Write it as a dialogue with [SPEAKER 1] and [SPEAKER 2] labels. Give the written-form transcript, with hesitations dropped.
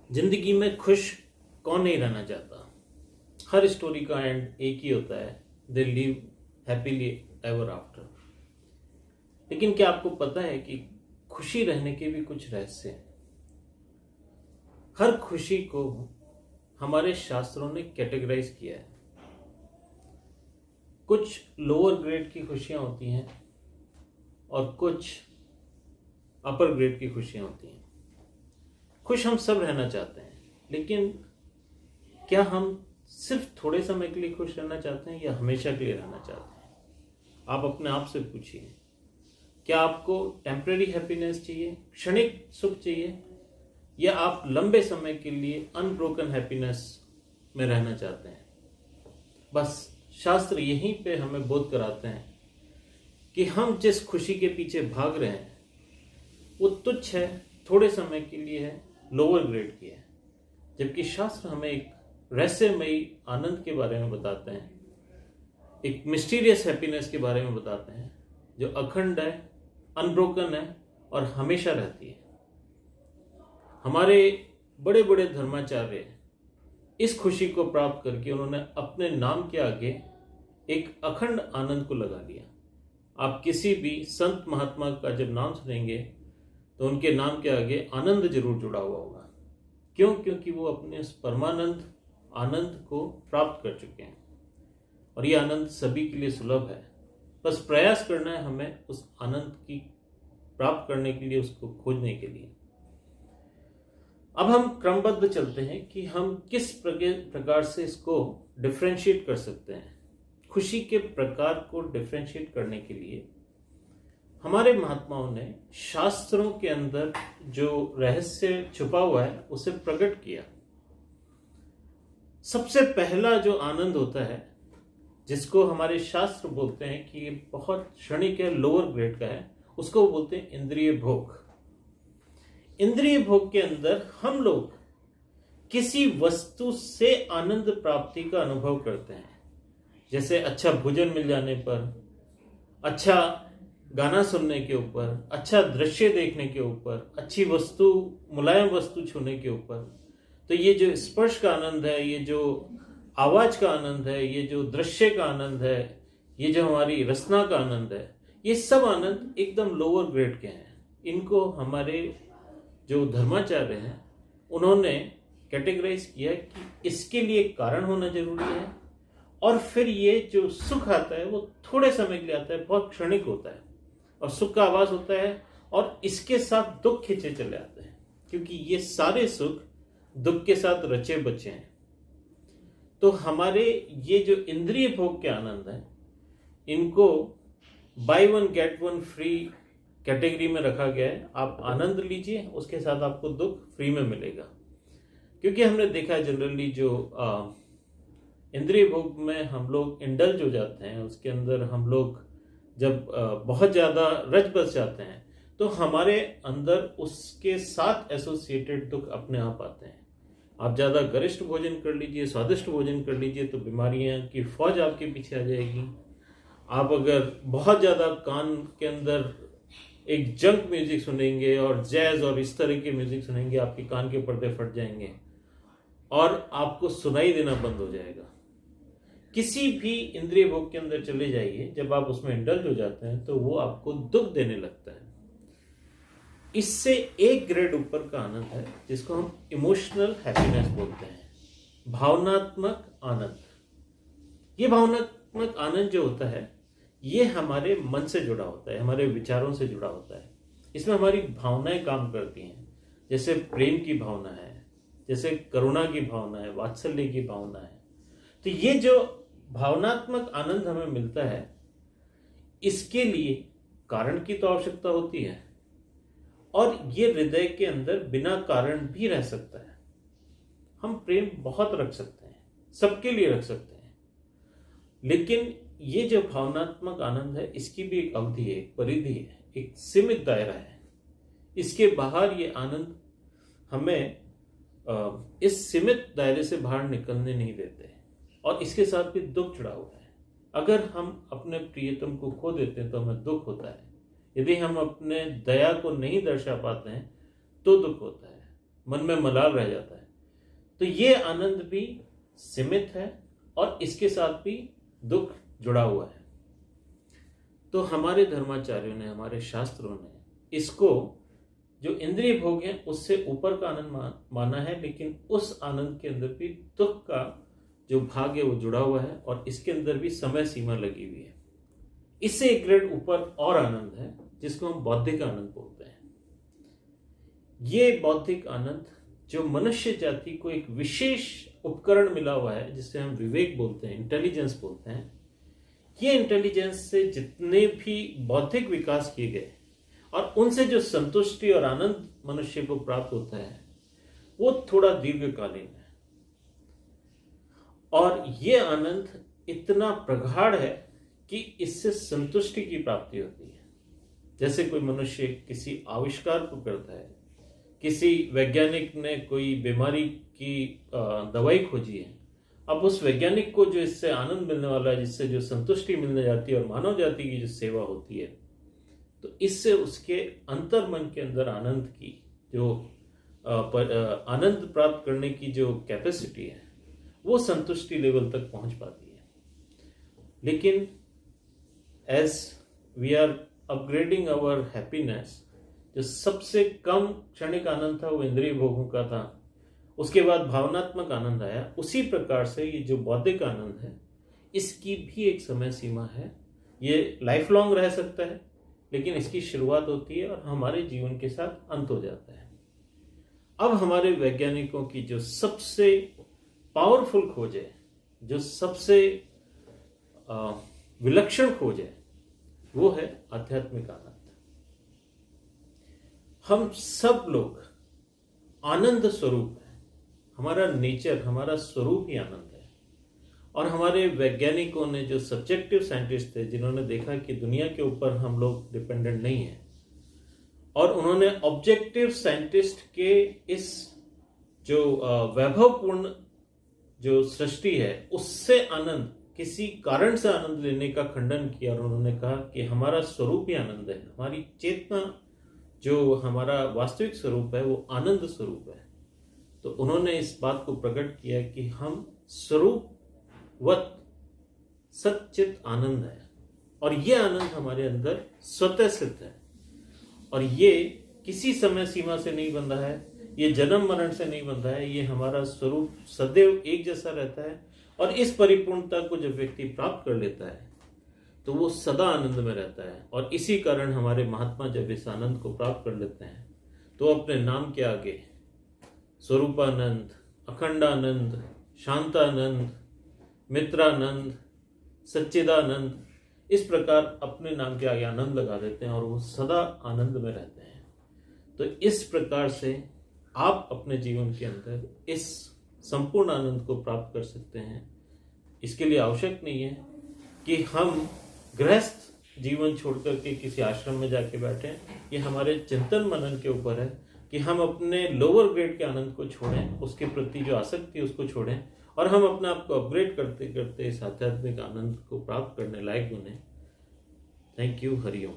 [SPEAKER 1] जिंदगी में खुश कौन नहीं रहना चाहता। हर स्टोरी का एंड एक ही होता है, they live happily ever after. लेकिन क्या आपको पता है कि खुशी रहने के भी कुछ रहस्य हैं। हर खुशी को हमारे शास्त्रों ने कैटेगराइज किया है। कुछ लोअर ग्रेड की खुशियां होती हैं और कुछ अपर ग्रेड की खुशियां होती हैं। खुश हम सब रहना चाहते हैं, लेकिन क्या हम सिर्फ थोड़े समय के लिए खुश रहना चाहते हैं या हमेशा के लिए रहना चाहते हैं? आप अपने आप से पूछिए, क्या आपको टेम्पररी हैप्पीनेस चाहिए, क्षणिक सुख चाहिए, या आप लंबे समय के लिए अनब्रोकन हैप्पीनेस में रहना चाहते हैं? बस शास्त्र यहीं पे हमें बोध कराते हैं कि हम जिस खुशी के पीछे भाग रहे हैं वो तुच्छ है, थोड़े समय के लिए है, लोअर ग्रेड की है। जबकि शास्त्र हमें एक रहस्यमयी आनंद के बारे में बताते हैं, एक मिस्टीरियस हैप्पीनेस के बारे में बताते हैं जो अखंड है, अनब्रोकन है और हमेशा रहती है। हमारे बड़े बड़े धर्माचार्य इस खुशी को प्राप्त करके उन्होंने अपने नाम के आगे एक अखंड आनंद को लगा लिया। आप किसी भी संत महात्मा का जब नाम सुनेंगे तो उनके नाम के आगे आनंद जरूर जुड़ा हुआ होगा। क्यों? क्योंकि वो अपने उस परमानंद आनंद को प्राप्त कर चुके हैं और ये आनंद सभी के लिए सुलभ है। बस प्रयास करना है हमें उस आनंद की प्राप्त करने के लिए, उसको खोजने के लिए। अब हम क्रमबद्ध चलते हैं कि हम किस प्रकार से इसको डिफरेंशिएट कर सकते हैं। खुशी के प्रकार को डिफरेंशिएट करने के लिए हमारे महात्माओं ने शास्त्रों के अंदर जो रहस्य छुपा हुआ है उसे प्रकट किया। सबसे पहला जो आनंद होता है, जिसको हमारे शास्त्र बोलते हैं कि ये बहुत क्षणिक है, लोअर ग्रेड का है, उसको बोलते हैं इंद्रिय भोग। इंद्रिय भोग के अंदर हम लोग किसी वस्तु से आनंद प्राप्ति का अनुभव करते हैं। जैसे अच्छा भोजन मिल जाने पर, अच्छा गाना सुनने के ऊपर, अच्छा दृश्य देखने के ऊपर, अच्छी वस्तु, मुलायम वस्तु छूने के ऊपर। तो ये जो स्पर्श का आनंद है, ये जो आवाज का आनंद है, ये जो दृश्य का आनंद है, ये जो हमारी रसना का आनंद है, ये सब आनंद एकदम लोअर ग्रेड के हैं। इनको हमारे जो धर्माचार्य हैं उन्होंने कैटेगराइज किया कि इसके लिए कारण होना जरूरी है, और फिर ये जो सुख आता है वो थोड़े समय के लिए आता है, बहुत क्षणिक होता है और सुख का आवाज होता है, और इसके साथ दुख खींचे चले आते हैं, क्योंकि ये सारे सुख दुख के साथ रचे बचे हैं। तो हमारे ये जो इंद्रिय भोग के आनंद है, इनको by one get one free category में रखा गया है। आप आनंद लीजिए, उसके साथ आपको दुख फ्री में मिलेगा। क्योंकि हमने देखा है जनरली जो इंद्रिय भोग में हम लोग इंडल्ज हो जाते हैं, उसके अंदर हम लोग जब बहुत ज़्यादा रच बस जाते हैं तो हमारे अंदर उसके साथ एसोसिएटेड दुख अपने आप आते हैं। आप ज़्यादा गरिष्ठ भोजन कर लीजिए, स्वादिष्ट भोजन कर लीजिए, तो बीमारियां की फौज आपके पीछे आ जाएगी। आप अगर बहुत ज़्यादा कान के अंदर एक जंक म्यूजिक सुनेंगे और जैज और इस तरह के म्यूजिक सुनेंगे, आपके कान के पर्दे फट जाएंगे और आपको सुनाई देना बंद हो जाएगा। किसी भी इंद्रिय भोग के अंदर चले जाइए, जब आप उसमें इंडल्ज हो जाते हैं तो वो आपको दुख देने लगता है। इससे एक ग्रेड ऊपर का आनंद है जिसको हम इमोशनल हैप्पीनेस बोलते हैं, भावनात्मक आनंद। ये भावनात्मक आनंद जो होता है ये हमारे मन से जुड़ा होता है, हमारे विचारों से जुड़ा होता है। इसमें हमारी भावनाएं काम करती हैं, जैसे प्रेम की भावना है, जैसे करुणा की भावना है, वात्सल्य की भावना है। तो ये जो भावनात्मक आनंद हमें मिलता है, इसके लिए कारण की तो आवश्यकता होती है, और ये हृदय के अंदर बिना कारण भी रह सकता है। हम प्रेम बहुत रख सकते हैं, सबके लिए रख सकते हैं, लेकिन ये जो भावनात्मक आनंद है इसकी भी एक अवधि है, एक परिधि है, एक सीमित दायरा है। इसके बाहर ये आनंद हमें इस सीमित दायरे से बाहर निकलने नहीं देते, और इसके साथ भी दुख जुड़ा हुआ है। अगर हम अपने प्रियतम को खो देते हैं तो हमें दुख होता है। यदि हम अपने दया को नहीं दर्शा पाते हैं तो दुख होता है। मन में मलाल रह जाता है। तो ये आनंद भी सीमित है और इसके साथ भी दुख जुड़ा हुआ है। तो हमारे धर्माचार्यों ने, हमारे शास्त्रों ने इसको जो इंद्रिय भोग है उससे ऊपर का आनंद माना है, लेकिन उस आनंद के अंदर भी दुख का जो भाग है वो जुड़ा हुआ है और इसके अंदर भी समय सीमा लगी हुई है। इससे एक ग्रेड ऊपर और आनंद है जिसको हम बौद्धिक आनंद बोलते हैं। ये बौद्धिक आनंद जो मनुष्य जाति को एक विशेष उपकरण मिला हुआ है जिसे हम विवेक बोलते हैं, इंटेलिजेंस बोलते हैं। ये इंटेलिजेंस से जितने भी बौद्धिक विकास किए गए और उनसे जो संतुष्टि और आनंद मनुष्य को प्राप्त होता है वो थोड़ा दीर्घकालीन है। और ये आनंद इतना प्रगाढ़ है कि इससे संतुष्टि की प्राप्ति होती है। जैसे कोई मनुष्य किसी आविष्कार को करता है, किसी वैज्ञानिक ने कोई बीमारी की दवाई खोजी है, अब उस वैज्ञानिक को जो इससे आनंद मिलने वाला है, जिससे जो संतुष्टि मिलने जाती है और मानव जाति की जो सेवा होती है, तो इससे उसके अंतर मन के अंदर आनंद की जो आनंद प्राप्त करने की जो कैपेसिटी है वो संतुष्टि लेवल तक पहुंच पाती है। लेकिन as we are upgrading our happiness, जो सबसे कम क्षणिक आनंद था वो इंद्रिय भोगों का था, उसके बाद भावनात्मक आनंद आया। उसी प्रकार से ये जो बौद्धिक आनंद है इसकी भी एक समय सीमा है। ये लाइफ लॉन्ग रह सकता है, लेकिन इसकी शुरुआत होती है और हमारे जीवन के साथ अंत हो जाता है। अब हमारे वैज्ञानिकों की जो सबसे पावरफुल खोज है, जो सबसे विलक्षण खोज है, वो है आध्यात्मिक आनंद। हम सब लोग आनंद स्वरूप है, हमारा नेचर, हमारा स्वरूप ही आनंद है। और हमारे वैज्ञानिकों ने, जो सब्जेक्टिव साइंटिस्ट थे, जिन्होंने देखा कि दुनिया के ऊपर हम लोग डिपेंडेंट नहीं हैं, और उन्होंने ऑब्जेक्टिव साइंटिस्ट के इस जो वैभवपूर्ण जो सृष्टि है उससे आनंद, किसी कारण से आनंद लेने का खंडन किया और उन्होंने कहा कि हमारा स्वरूप ही आनंद है, हमारी चेतना जो हमारा वास्तविक स्वरूप है वो आनंद स्वरूप है। तो उन्होंने इस बात को प्रकट किया कि हम स्वरूपवत सच्चित आनंद है और ये आनंद हमारे अंदर स्वतः सिद्ध है और ये किसी समय सीमा से नहीं बंधा है, ये जन्म मरण से नहीं बंधा है। ये हमारा स्वरूप सदैव एक जैसा रहता है और इस परिपूर्णता को जब व्यक्ति प्राप्त कर लेता है तो वो सदा आनंद में रहता है। और इसी कारण हमारे महात्मा जब इस आनंद को प्राप्त कर लेते हैं तो अपने नाम के आगे स्वरूपानंद, अखंडानंद, शांतानंद, मित्रानंद, सच्चिदानंद, इस प्रकार अपने नाम के आगे आनंद लगा देते हैं और वो सदा आनंद में रहते हैं। तो इस प्रकार से आप अपने जीवन के अंदर इस संपूर्ण आनंद को प्राप्त कर सकते हैं। इसके लिए आवश्यक नहीं है कि हम गृहस्थ जीवन छोड़ करके किसी आश्रम में जाके बैठें। ये हमारे चिंतन मनन के ऊपर है कि हम अपने लोअर ग्रेड के आनंद को छोड़ें, उसके प्रति जो आसक्ति है उसको छोड़ें और हम अपने आप को अपग्रेड करते करते इस आध्यात्मिक आनंद को प्राप्त करने लायक बने। Thank you. हरिओम।